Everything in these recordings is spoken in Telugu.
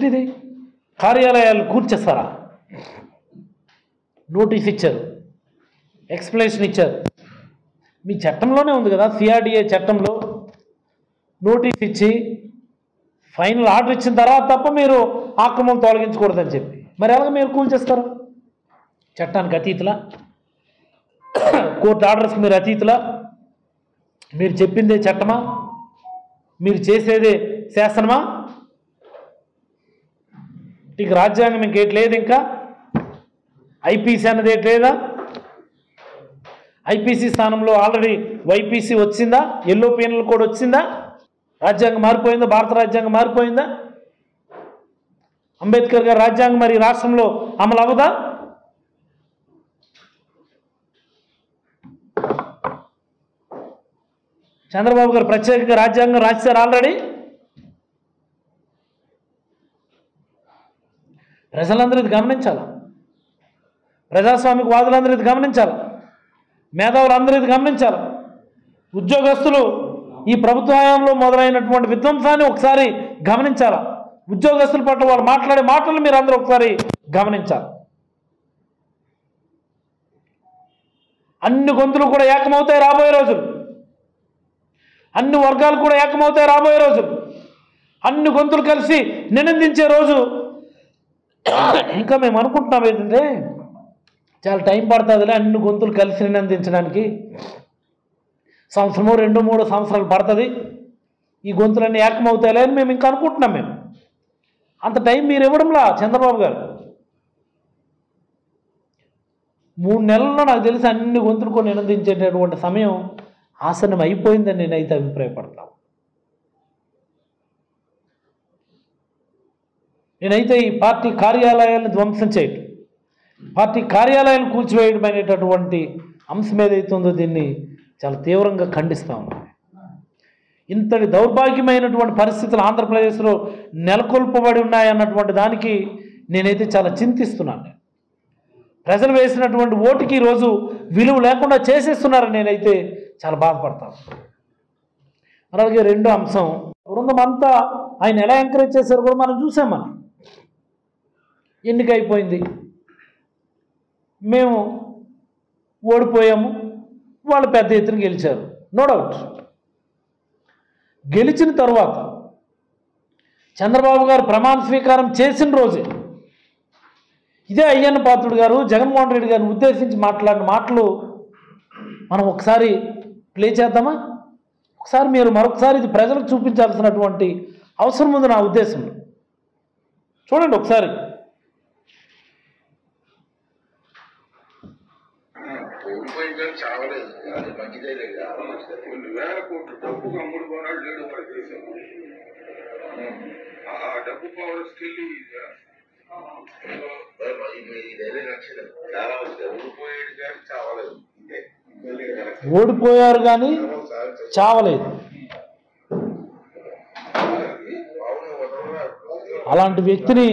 ఏమిటిది? కార్యాలయాలు కూర్చేస్తారా? నోటీస్ ఇచ్చారు, ఎక్స్ప్లెనేషన్ ఇచ్చారు. మీ చట్టంలోనే ఉంది కదా, సిఆర్డిఏ చట్టంలో నోటీస్ ఇచ్చి ఫైనల్ ఆర్డర్ ఇచ్చిన తర్వాత తప్ప మీరు ఆక్రమణ తొలగించకూడదని చెప్పి. మరి ఎలాగ మీరు కూల్చేస్తారు? చట్టానికి అతీతులా? కోర్టు ఆర్డర్స్కి మీరు అతీతులా? మీరు చెప్పిందే చట్టమా? మీరు చేసేదే శాసనమా? ఇక రాజ్యాంగం ఇంకేటి లేదు, ఇంకా ఐపీసీ అన్నది ఏటి లేదా? ఐపీసీ స్థానంలో ఆల్రెడీ వైపీసీ వచ్చిందా? ఎల్లో పీనల్ కోడ్ వచ్చిందా? రాజ్యాంగం మారిపోయిందా? భారత రాజ్యాంగం మారిపోయిందా? అంబేద్కర్ గారి రాజ్యాంగం మరి రాష్ట్రంలో అమలు అవ్వదా? చంద్రబాబు గారు ప్రత్యేకంగా రాజ్యాంగం రాశారు ఆల్రెడీ. ప్రజలందరూ ఇది గమనించాలి, ప్రజాస్వామిక వాదులందరూ ఇది గమనించాలి, మేధావులందరూ ఇది గమనించాలి, ఉద్యోగస్తులు ఈ ప్రభుత్వ హయాంలో మొదలైనటువంటి విధ్వంసాన్ని ఒకసారి గమనించాలి, ఉద్యోగస్తుల పట్ల వాళ్ళు మాట్లాడే మాటలు మీరు అందరూ ఒకసారి గమనించాలి. అన్ని గొంతులు కూడా ఏకమవుతాయి రాబోయే రోజులు, అన్ని వర్గాలు కూడా ఏకమవుతాయి రాబోయే రోజులు, అన్ని గొంతులు కలిసి నినందించే రోజు ఇంకా మేము అనుకుంటున్నాం ఏంటంటే చాలా టైం పడుతుందిలే అన్ని గొంతులు కలిసి నినందించడానికి, సంవత్సరమో 2-3 సంవత్సరాలు పడుతుంది, ఈ గొంతులన్నీ ఏకమవుతాయిలే అని మేము ఇంకా అనుకుంటున్నాం. మేము అంత టైం మీరు ఇవ్వడంలా చంద్రబాబు గారు. 3 నెలల్లో నాకు తెలిసి అన్ని గొంతులు కొన్ని నినందించేటటువంటి సమయం ఆసనం అయిపోయిందని నేనైతే అభిప్రాయపడతాను. నేనైతే ఈ పార్టీ కార్యాలయాలను ధ్వంసం చేయడం, పార్టీ కార్యాలయాలను కూల్చివేయడం అనేటటువంటి అంశం ఏదైతే ఉందో దీన్ని చాలా తీవ్రంగా ఖండిస్తూ ఉన్నాను. ఇంతటి దౌర్భాగ్యమైనటువంటి పరిస్థితులు ఆంధ్రప్రదేశ్లో నెలకొల్పబడి ఉన్నాయన్నటువంటి దానికి నేనైతే చాలా చింతిస్తున్నాను. ప్రజలు వేసినటువంటి ఓటుకి ఈరోజు విలువ లేకుండా చేసేస్తున్నారని నేనైతే చాలా బాధపడతాను. అలాగే రెండో అంశం, బృందం అంతా ఆయన ఎలా ఎంకరేజ్ చేశారో కూడా మనం చూసాం. మనం ఎన్నిక అయిపోయింది, మేము ఓడిపోయాము, వాళ్ళు పెద్ద ఎత్తున గెలిచారు, నో డౌట్. గెలిచిన తర్వాత చంద్రబాబు గారు ప్రమాణ స్వీకారం చేసిన రోజే ఇదే అయ్యన్న పాత్రుడు గారు జగన్మోహన్ రెడ్డి గారిని ఉద్దేశించి మాట్లాడిన మాటలు మనం ఒకసారి ప్లే చేద్దామా? ఒకసారి మీరు మరొకసారి ఇది ప్రజలకు చూపించాల్సినటువంటి అవసరం ఉంది నా ఉద్దేశంలో. చూడండి ఒకసారి. ఓడిపోయారు కానీ చావలేదు. అలాంటి వ్యక్తిని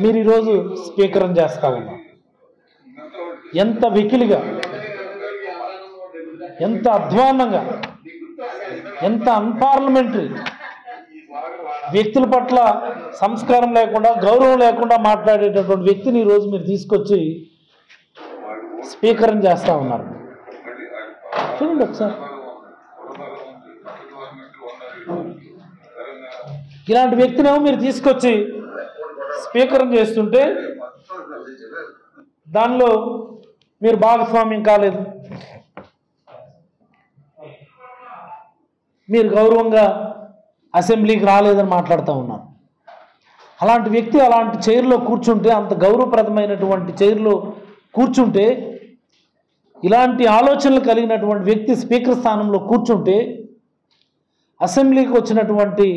మీరు ఈరోజు స్పీకరం చేస్తా ఉన్నారు. ఎంత వెకిలిగా, ఎంత అధ్వాన్నంగా, ఎంత అన్పార్లమెంటరీ, వ్యక్తుల పట్ల సంస్కారం లేకుండా, గౌరవం లేకుండా మాట్లాడేటటువంటి వ్యక్తిని ఈరోజు మీరు తీసుకొచ్చి స్పీకరం చేస్తూ ఉన్నారు. చూడండి ఒకసారి. ఇలాంటి వ్యక్తినేమో మీరు తీసుకొచ్చి స్పీకరం చేస్తుంటే దానిలో మీరు భాగస్వామ్యం కాలేదు, మీరు గౌరవంగా అసెంబ్లీకి రాలేదని మాట్లాడుతూ ఉన్నారు. అలాంటి వ్యక్తి అలాంటి చైర్లో కూర్చుంటే, అంత గౌరవప్రదమైనటువంటి చైర్లో కూర్చుంటే, ఇలాంటి ఆలోచనలు కలిగినటువంటి వ్యక్తి స్పీకర్ స్థానంలో కూర్చుంటే అసెంబ్లీకి వచ్చినటువంటి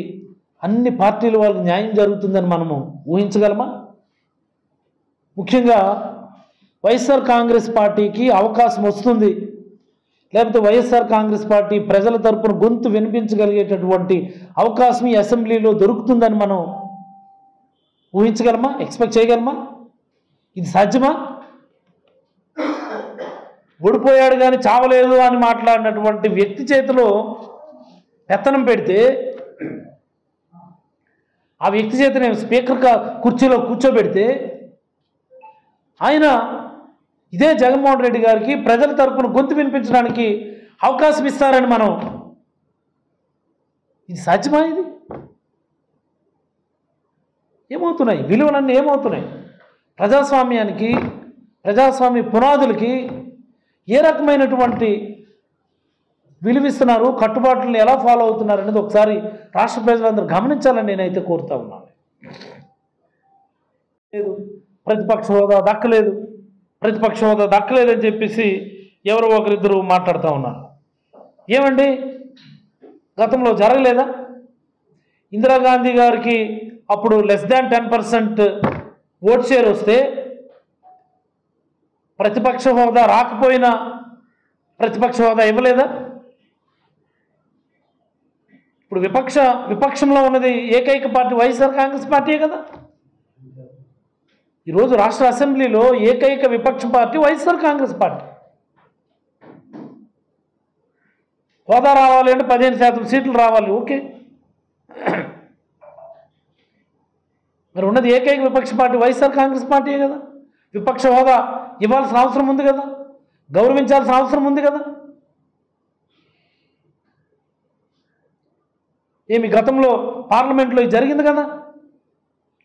అన్ని పార్టీల వాళ్ళకి న్యాయం జరుగుతుందని మనము ఊహించగలమా? ముఖ్యంగా వైఎస్ఆర్ కాంగ్రెస్ పార్టీకి అవకాశం వస్తుంది, లేకపోతే వైఎస్ఆర్ కాంగ్రెస్ పార్టీ ప్రజల తరపున గొంతు వినిపించగలిగేటటువంటి అవకాశం ఈ అసెంబ్లీలో దొరుకుతుందని మనం ఊహించగలమా? ఎక్స్పెక్ట్ చేయగలమా? ఇది సాధ్యమా? ఓడిపోయాడు కానీ చావలేదు అని మాట్లాడినటువంటి వ్యక్తి చేతిలో పెత్తనం పెడితే ఆ వ్యక్తి చేత నేను స్పీకర్గా కుర్చీలో కూర్చోబెడితే ఆయన ఇదే జగన్మోహన్ రెడ్డి గారికి ప్రజల తరపున గొంతు వినిపించడానికి అవకాశం ఇస్తారని మనం, ఇది సాధ్యమా? ఇది ఏమవుతున్నాయి? విలువలన్నీ ఏమవుతున్నాయి? ప్రజాస్వామ్యానికి, ప్రజాస్వామ్య పునాదులకి ఏ రకమైనటువంటి విలువిస్తున్నారు, కట్టుబాట్లను ఎలా ఫాలో అవుతున్నారు అనేది ఒకసారి రాష్ట్ర ప్రజలందరూ గమనించాలని నేనైతే కోరుతా ఉన్నాను. లేదు, ప్రతిపక్ష హోదా దక్కలేదు, ప్రతిపక్ష హోదా దక్కలేదని చెప్పేసి ఎవరో ఒకరిద్దరు మాట్లాడుతూ ఉన్నారు. ఏమండి, గతంలో జరగలేదా? ఇందిరాగాంధీ గారికి అప్పుడు <10% ఓట్ షేర్ వస్తే ప్రతిపక్ష హోదా రాకపోయినా ప్రతిపక్ష హోదా ఇవ్వలేదా? ఇప్పుడు విపక్షంలో ఉన్నది ఏకైక పార్టీ వైఎస్ఆర్ కాంగ్రెస్ పార్టీయే కదా. ఈరోజు రాష్ట్ర అసెంబ్లీలో ఏకైక విపక్ష పార్టీ వైఎస్ఆర్ కాంగ్రెస్ పార్టీ. హోదా రావాలి అంటే 15% సీట్లు రావాలి, ఓకే. మరి ఉన్నది ఏకైక విపక్ష పార్టీ వైఎస్ఆర్ కాంగ్రెస్ పార్టీయే కదా. విపక్ష హోదా ఇవ్వాల్సిన అవసరం ఉంది కదా, గౌరవించాల్సిన అవసరం ఉంది కదా. ఏమి గతంలో పార్లమెంట్లో జరిగింది కదా,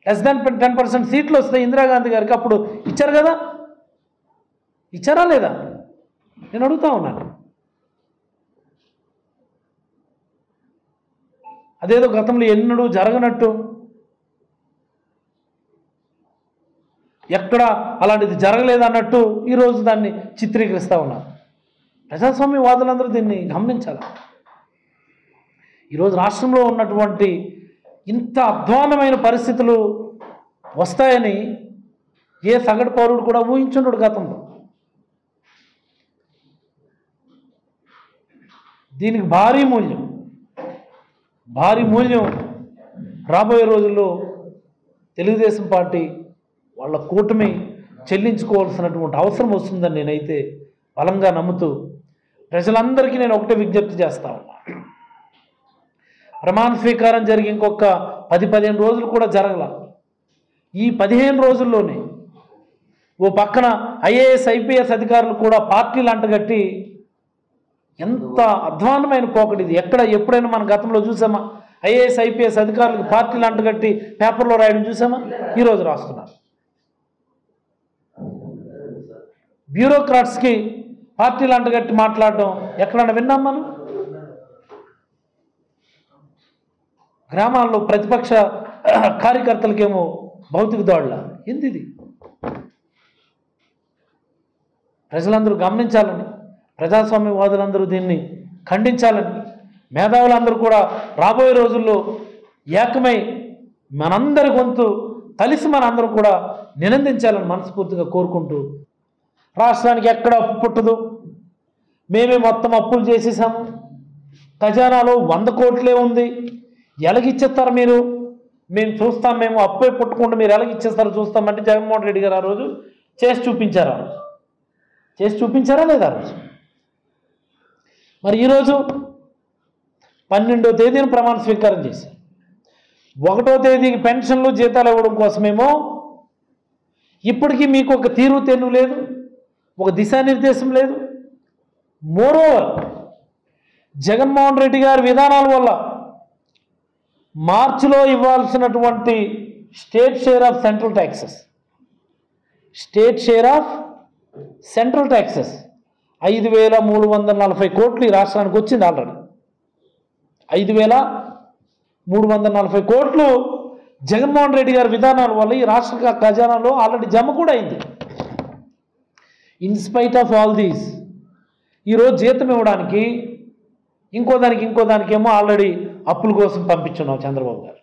<10% సీట్లు వస్తాయి ఇందిరాగాంధీ గారికి, అప్పుడు ఇచ్చారు కదా. ఇచ్చారా లేదా? నేను అడుగుతా ఉన్నాను. అదేదో గతంలో ఎన్నడూ జరగనట్టు, ఎక్కడ అలాంటిది జరగలేదన్నట్టు ఈరోజు దాన్ని చిత్రీకరిస్తూ ఉన్నారు. ప్రజాస్వామ్యవాదులందరూ దీన్ని గమనించాలి. ఈరోజు రాష్ట్రంలో ఉన్నటువంటి ఇంత అధ్వాన్నమైన పరిస్థితులు వస్తాయని ఏ సగటు పౌరుడు కూడా ఊహించుండడు గతంలో. దీనికి భారీ మూల్యం రాబోయే రోజుల్లో తెలుగుదేశం పార్టీ వాళ్ళ కూటమి చెల్లించుకోవాల్సినటువంటి అవసరం వస్తుందని నేనైతే బలంగా నమ్ముతూ ప్రజలందరికీ నేను ఒకటే విజ్ఞప్తి చేస్తా ఉన్నా. ప్రమాణ స్వీకారం జరిగి ఇంకొక 10-15 రోజులు కూడా జరగల. ఈ 15 రోజుల్లోనే ఓ పక్కన ఐఏఎస్ ఐపీఎస్ అధికారులు కూడా పార్టీలు అంటగట్టి, ఎంత అధ్వాన్నమైన పోకటి ఇది. ఎప్పుడైనా మన గతంలో చూసామా? ఐఏఎస్ ఐపీఎస్ అధికారులకు పార్టీలు అంటగట్టి పేపర్లో రాయడం చూసామా? ఈరోజు రాస్తున్నారు. బ్యూరోక్రాట్స్కి పార్టీలు అంటగట్టి మాట్లాడడం ఎక్కడన్నా విన్నాం మనం? గ్రామాల్లో ప్రతిపక్ష కార్యకర్తలకేమో భౌతిక దాడుల. ఇది ప్రజలందరూ గమనించాలని, ప్రజాస్వామ్యవాదులందరూ దీన్ని ఖండించాలని, మేధావులందరూ కూడా రాబోయే రోజుల్లో ఏకమై మనందరి గొంతు కలిసి మనందరం కూడా నినందించాలని మనస్ఫూర్తిగా కోరుకుంటూ, రాష్ట్రానికి ఎక్కడ అప్పు పుట్టదు, మేమే మొత్తం అప్పులు చేసేసాము, ఖజానాలో 100 కోట్లే ఉంది, ఎలాగిచ్చేస్తారు మీరు, మేము చూస్తాం, మేము అప్పే పుట్టకుండా మీరు ఎలాగిచ్చేస్తారో చూస్తామంటే జగన్మోహన్ రెడ్డి గారు ఆ రోజు చేసి చూపించారు. చేసి చూపించారా లేదా ఆ రోజు? మరి ఈరోజు 12వ తేదీన ప్రమాణ స్వీకారం చేశారు. 1వ తేదీకి పెన్షన్లు జీతాలు ఇవ్వడం కోసమేమో ఇప్పటికీ మీకు ఒక తీరు తెన్ను లేదు, ఒక దిశానిర్దేశం లేదు. మోరోవర్ జగన్మోహన్ రెడ్డి గారి విధానాల వల్ల మార్చిలో ఇవ్వాల్సినటువంటి state share of central taxes 5,340 కోట్లు ఈ రాష్ట్రానికి వచ్చింది. ఆల్రెడీ 5,340 కోట్లు జగన్మోహన్ రెడ్డి గారి విధానాల వల్ల ఈ రాష్ట్ర ఖజానాలో ఆల్రెడీ జమ కూడా అయింది. ఇన్స్పైట్ ఆఫ్ ఆల్ దీస్ ఈరోజు జీతం ఇవ్వడానికి ఇంకో దానికి ఏమో ఆల్రెడీ అప్పుల కోసం పంపించున్నాం చంద్రబాబు గారు.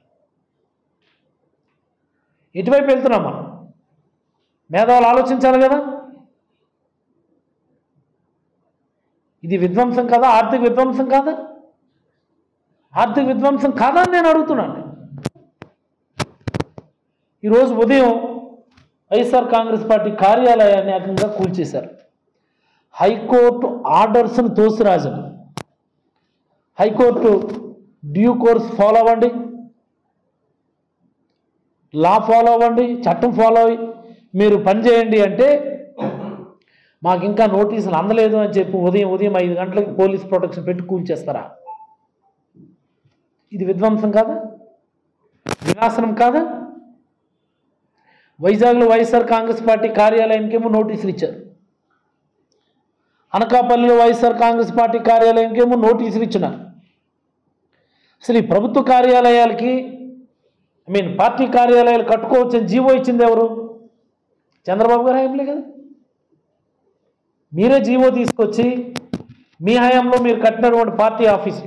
ఎటువైపు వెళ్తున్నాం మనం? మేధావులు ఆలోచించాలి కదా. ఇది విధ్వంసం కాదా? ఆర్థిక విధ్వంసం కాదా? ఆర్థిక విధ్వంసం కాదా అని నేను అడుగుతున్నాను. ఈరోజు ఉదయం వైఎస్ఆర్ కాంగ్రెస్ పార్టీ కార్యాలయాన్ని ఏకంగా కూల్చేశారు. హైకోర్టు ఆర్డర్స్ను తోసిరాజని. హైకోర్టు డ్యూ కోర్స్ ఫాలో అవ్వండి, లా ఫాలో అవ్వండి, చట్టం ఫాలో అయ్యి మీరు పని చేయండి అంటే మాకు ఇంకా నోటీసులు అందలేదు అని చెప్పి ఉదయం 5 గంటలకి పోలీస్ ప్రొటెక్షన్ పెట్టి కూల్చేస్తారా? ఇది విధ్వంసం కాదా? వినాశనం కాదా? వైజాగ్లో వైఎస్ఆర్ కాంగ్రెస్ పార్టీ కార్యాలయానికేమో నోటీసులు ఇచ్చారు, అనకాపల్లిలో వైఎస్ఆర్ కాంగ్రెస్ పార్టీ కార్యాలయానికేమో నోటీసులు ఇచ్చినారు. అసలు ఈ ప్రభుత్వ కార్యాలయాలకి పార్టీ కార్యాలయాలు కట్టుకోవచ్చని జీవో ఇచ్చింది ఎవరు? చంద్రబాబు గారు హయాంలే కదా. మీరే జీవో తీసుకొచ్చి మీ హయాంలో మీరు కట్టినటువంటి పార్టీ ఆఫీసు,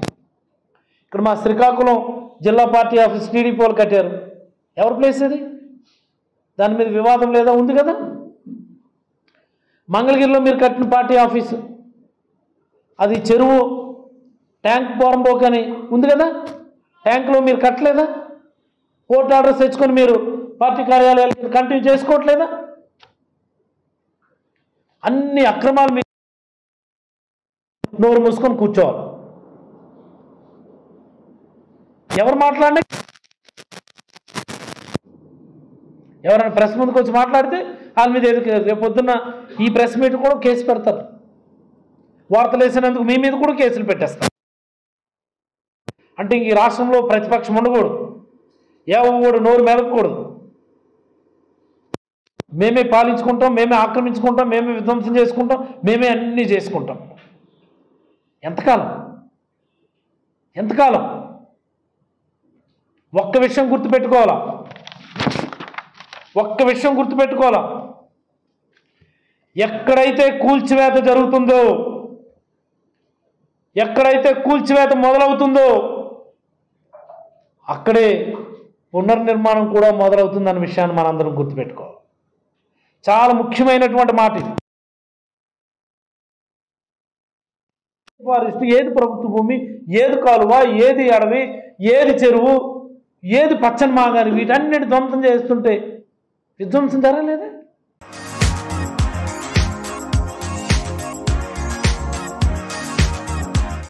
ఇక్కడ మా శ్రీకాకుళం జిల్లా పార్టీ ఆఫీస్ టీడీపీ వాళ్ళు కట్టారు. ఎవరి ప్లేస్ అది? దాని మీద వివాదం లేదా? ఉంది కదా. మంగళగిరిలో మీరు కట్టిన పార్టీ ఆఫీసు అది చెరువు ట్యాంక్ పోరంబోక్ అని ఉంది కదా, ట్యాంకులో మీరు కట్టలేదా? కోర్టు ఆర్డర్స్ తెచ్చుకొని మీరు పార్టీ కార్యాలయాలు కంటిన్యూ చేసుకోవట్లేదా? అన్ని అక్రమాలు మీరు నోరు మూసుకొని కూర్చోవాలి. ఎవరు మాట్లాడినా, ఎవరైనా ప్రెస్ ముందుకు వచ్చి మాట్లాడితే వాళ్ళ మీద రేపు పొద్దున్న ఈ ప్రెస్ మీట్ కూడా కేసు పెడతారు. వార్తలు వేసినందుకు మీ మీద కూడా కేసులు పెట్టేస్తారు. అంటే ఈ రాష్ట్రంలో ప్రతిపక్షం ఉండకూడదు, ఎవడు నోరు మెదకూడదు. మేమే పాలించుకుంటాం, మేమే ఆక్రమించుకుంటాం, మేమే విధ్వంసం చేసుకుంటాం, మేమే అన్నీ చేసుకుంటాం. ఎంతకాలం? ఒక్క విషయం గుర్తుపెట్టుకోవాలా, ఎక్కడైతే కూల్చివేత జరుగుతుందో, ఎక్కడైతే కూల్చివేత మొదలవుతుందో అక్కడే పునర్నిర్మాణం కూడా మొదలవుతుందన్న విషయాన్ని మనందరం గుర్తుపెట్టుకోవాలి. చాలా ముఖ్యమైనటువంటి మాట ఇది. ఏది ప్రభుత్వ భూమి, ఏది కాలువ, ఏది అడవి, ఏది చెరువు, ఏది పచ్చని మాగాని, వీటన్నిటి ధ్వంసం చేస్తుంటే విధ్వంసం జరగలేదే.